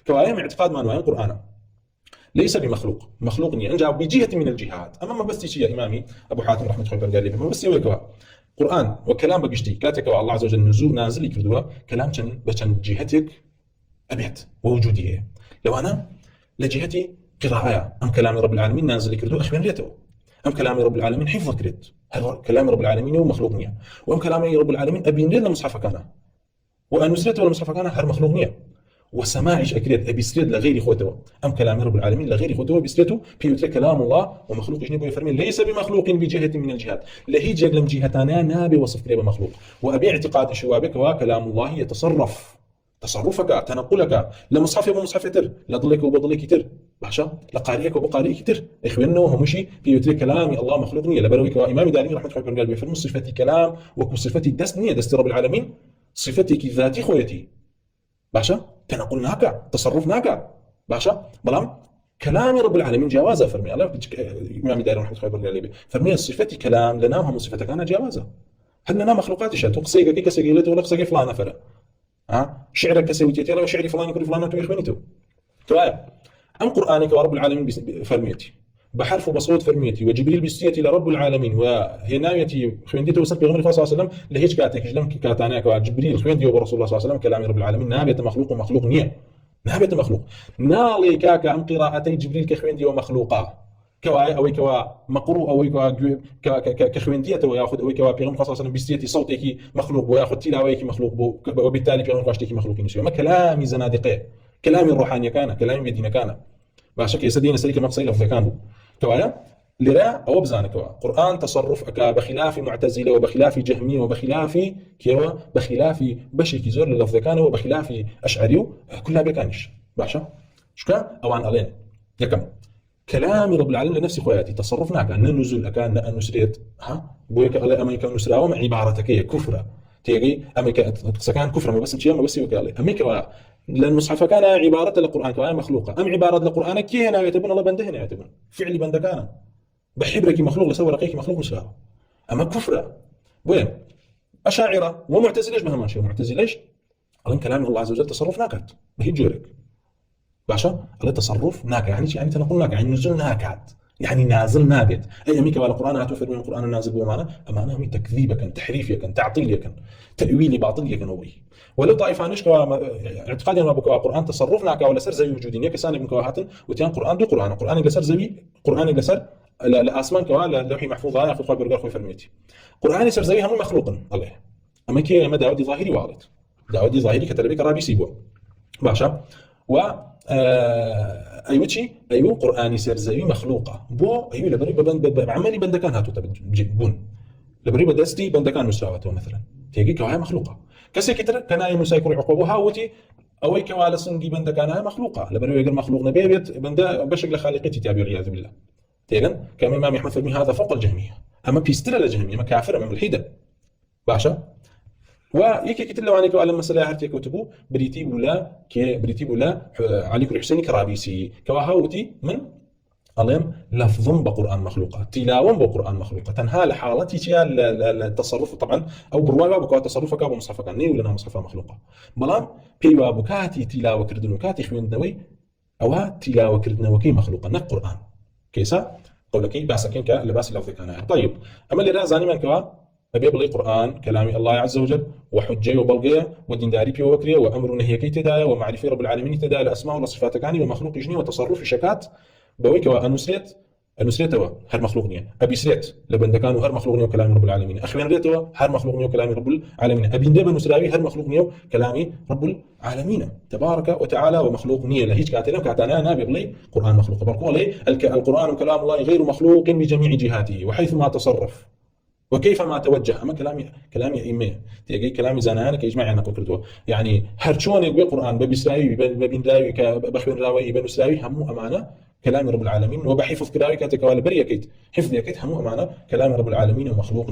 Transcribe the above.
كوايم اعتقاد ما نوعين قرآن ليس بمخلوق، مخلوق ني انجا بجهة من الجهات. اما ما بس شيء امامي ابو حاتم رحمه الله قال لي ما بس يوكوا قرآن وكلام بقشتي كاتك الله عز وجل نزول نازل يكردوا كلام بشن جهتك ابيت ووجودي. لو انا لجهتي قراءة ام كلام رب العالمين نازل يكردوا اخبر ريته، ام كلام رب العالمين حفظ كريت هل كلام رب العالمين هو مخلوق نية، وام كلام رب العالمين ابين لنا مصحف كان وان نسرته ولا مصحف كان هر مخلوق نية. وسماعش اكريت ابي سريد لغير اخوته ام كلام رب العالمين لغير اخوته بسرته في كلام الله ومخلوق جنبه يفرمي ليس بمخلوق بجهه من الجهات لهي جل جهتانا نابي وصف كريبه مخلوق. وابي اعتقاد شوابك وكلام الله يتصرف تصرفك تنقلك لمصحف ومصحف تر لضلك وبضلك تر باشا لقارئك وبقارئك تر اخوانه هم مشي في كلام الله مخلوق نيه لبرويك وامام دارين رحمه الله قال بيفرم صفتي كلام وصفتي دست نيه دست رب العالمين صفتك ذاتي خويتي باشا تنقلناك تصرفناك باشا بلام كلام رب العالمين جوازه فرمي الله امام دارين رحمه الله قال فرمي صفتي كلام لنا هم صفتك انا جوازه هل لنا مخلوقات شاتو قصيقه كي كسجلته ولا قصيقه فلان فره شعرك كسويتي ترى وشعري فلان يكون فلان تو يخوينتو تمام. ام قرانك ورب العالمين فرميتي بحرف وبصوت فرميتي وجبريل بسيتي لرب العالمين وهنايتي خوينديته وسب بيغمر صلى الله عليه وسلم لهيج كاتك جلم كاتاناك وجبريل خويندي ورسول الله صلى الله عليه وسلم كلام رب العالمين نابت مخلوق ومخلوق نيه نابت مخلوق نالي كاكا ام قراءتي جبريل كخويندي ومخلوقا كواي او كوا مقروء او كوا كخوينديه وياخذ او كوا بيغمر صلى الله عليه وسلم بسيتي صوتك مخلوق وياخذ تلاويك مخلوق وبالتالي بيغمر قاشتك مخلوق نسوي ما كلامي زنادقه كلامي الروحاني كان كلامي مدينه كان باشك يسدين سليك مقصي لفظ كانوا كوايا لرا او بزانك قران تصرف بخلاف معتزله وبخلاف جهميه وبخلاف كيوا بخلاف بشكي زور لفظ كانوا وبخلاف اشعري كلها بكانش باشا شكا او عن الين يكم كلام رب العالمين لنفسي خوياتي تصرفنا كان النزول كان النسريت بويك امريكا نسراو مع عبارتك كفره تيجي امريكا سكان كفر ما بس مشي ما بس يوكل امريكا لان المصحف كان عباره القران كان مخلوقه ام عباره القران كي هنا يعتبرون الله بنده هنا يعتبرون فعلي بنده كان بحبرك مخلوق لسوى رقيق مخلوق نسراو اما كفر وين اشاعره ومعتزله ايش مهما شيء معتزله ايش قال كلام الله عز وجل تصرف ناكد بهي جورك باشا الله تصرف ناكد يعني تنقل ناكد يعني نزل ناكد يعني نازل نابت اي اميك على القران هتوفر من القران النازل بمعنى امانه من تكذيبك تعريفك تعطيلك تاويل باطلك نوي ولو طائفه نشكوا اعتقادي ما بكوا القران تصرفنا ولا سر زي وجودين يك سان ابن كواهات وتيان قران دو قران اللي سر زي قران اللي سر الاسمان كوا لوحي محفوظ ياخذ قال برجر خوي فرميتي قران سر زي هم مخلوق الله اما كي ما داودي ظاهري واضح داودي ظاهري كتلبيك رابي سيبو باشا و ايوتشي ايو قراني سر زي مخلوقه بو ايو لبري بعملي بندكان هاتو تبون لبري بدستي بندكان مساواته مثلا تيجي كواي مخلوقه كسي كتر كان اي مسايكر عقوبها وتي اوي كوالا سنجي بندكان مخلوقه لبري يقول مخلوق نبيت بندا بشكل خالقتي تابع والعياذ بالله تيجن كما امام احمد فرمي هذا فوق الجهميه اما بيستر الجهميه ما كافر من الحيده باشا ويكي كتلو عنك على مسألة هرتي كتبو بريتي ولا علي كل حسين كرابيسي كواهوتي من علم لفظ بقرآن مخلوقة تلاوة بقرآن مخلوقة تنها لحالتي تيا التصرف طبعا أو برواية بكوا تصرفك أو مصحفك نيو لنا مصحفة مخلوقة بلام بيوا بكاتي تلاوة كردنو كاتي خوين نوي أو تلاوة كردنو كي مخلوقة نك قرآن كيسا قولك باسكين كلباس لفظ كان طيب أما اللي رازاني من كوا بيبلغ قرآن كلام الله عز وجل وحجة وبلغية ودين داري بي وكرية وأمر نهي كي تدايا ومعرفة رب العالمين تدايا الأسماء والصفات كاني ومخلوق جني وتصرف شكات بويك وأنسريت هو هر مخلوق نية أبي سريت لبندكان هر مخلوق نية وكلام رب العالمين أخوان ريتوا هر مخلوق نية وكلام رب العالمين أبي ندب نسراوي هر مخلوق نية وكلام رب العالمين تبارك وتعالى ومخلوق نية لهيج كاتنا نابي بلي قرآن مخلوق بركولي القرآن كلام الله غير مخلوق بجميع جهاته وحيث ما تصرف وكيف ما توجه اما كلامي ايمه تيجي كلامي زنانك يجمع عنا كردو يعني هرشون يقول القران ببسراوي ببين داوي بخبر راوي بنسراوي هم امانه كلام رب العالمين وبحفظ كراوي كاتك ولا بريكيت حفظ يكيت هم امانه كلام رب العالمين ومخلوق